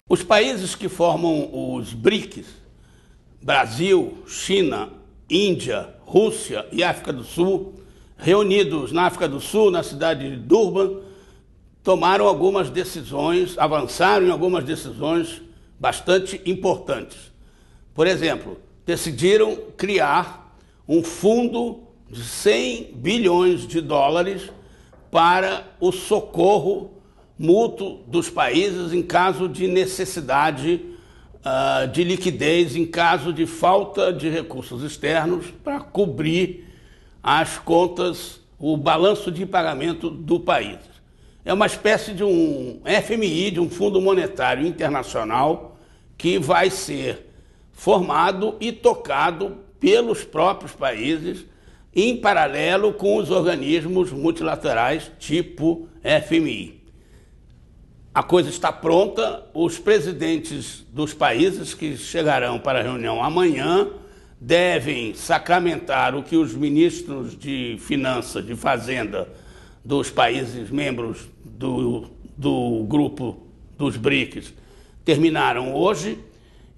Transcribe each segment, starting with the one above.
Os países que formam os BRICS, Brasil, China, Índia, Rússia e África do Sul, reunidos na África do Sul, na cidade de Durban, tomaram algumas decisões, avançaram em algumas decisões bastante importantes. Por exemplo, decidiram criar um fundo de 100 bilhões de dólares para o socorro mútuo dos países em caso de necessidade de liquidez, em caso de falta de recursos externos para cobrir as contas, o balanço de pagamento do país. É uma espécie de um FMI, de um Fundo Monetário Internacional, que vai ser formado e tocado pelos próprios países, em paralelo com os organismos multilaterais tipo FMI. A coisa está pronta, os presidentes dos países que chegarão para a reunião amanhã devem sacramentar o que os ministros de Finanças, de Fazenda dos países membros do grupo dos BRICS terminaram hoje,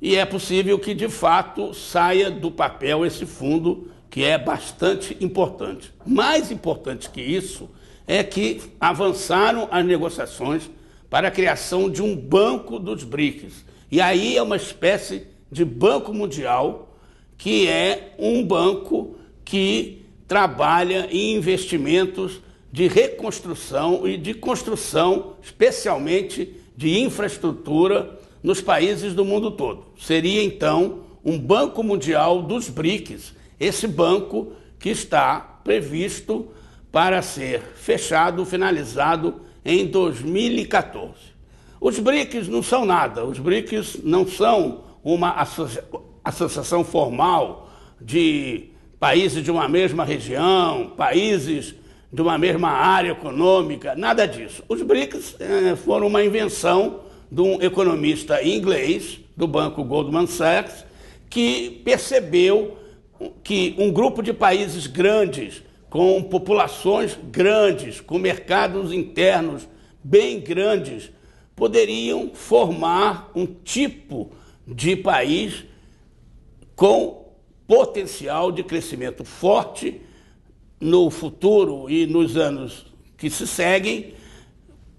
e é possível que de fato saia do papel esse fundo, que é bastante importante. Mais importante que isso é que avançaram as negociações para a criação de um banco dos BRICS. E aí é uma espécie de banco mundial, que é um banco que trabalha em investimentos de reconstrução e de construção, especialmente de infraestrutura nos países do mundo todo. Seria, então, um banco mundial dos BRICS, esse banco que está previsto para ser fechado, finalizado em 2014. Os BRICS não são nada, os BRICS não são uma associação formal de países de uma mesma região, países de uma mesma área econômica, nada disso. Os BRICS foram uma invenção de um economista inglês, do banco Goldman Sachs, que percebeu que um grupo de países grandes, com populações grandes, com mercados internos bem grandes, poderiam formar um tipo de país com potencial de crescimento forte no futuro e nos anos que se seguem,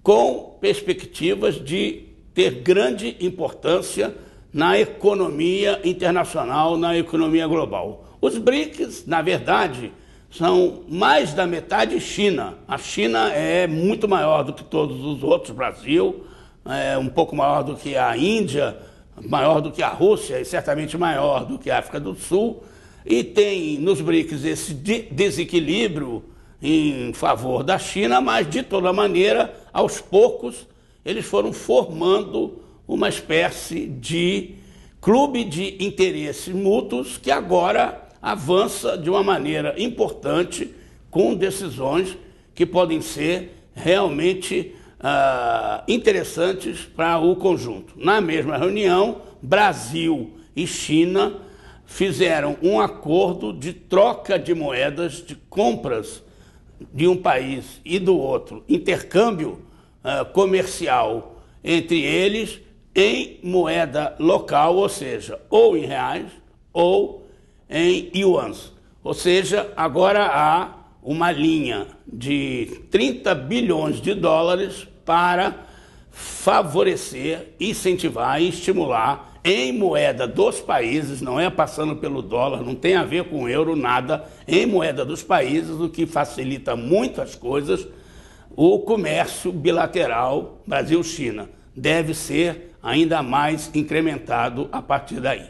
com perspectivas de ter grande importância na economia internacional, na economia global. Os BRICS, na verdade, são mais da metade China. A China é muito maior do que todos os outros, Brasil, é um pouco maior do que a Índia, maior do que a Rússia e certamente maior do que a África do Sul. E tem nos BRICS esse desequilíbrio em favor da China, mas de toda maneira, aos poucos, eles foram formando uma espécie de clube de interesses mútuos que agora avança de uma maneira importante, com decisões que podem ser realmente interessantes para o conjunto. Na mesma reunião, Brasil e China fizeram um acordo de troca de moedas, de compras de um país e do outro, intercâmbio comercial entre eles em moeda local, ou seja, ou em reais ou em yuans. Ou seja, agora há uma linha de 30 bilhões de dólares para favorecer, incentivar e estimular em moeda dos países, não é passando pelo dólar, não tem a ver com o euro, nada, em moeda dos países, o que facilita muito as coisas. O comércio bilateral Brasil-China deve ser ainda mais incrementado a partir daí.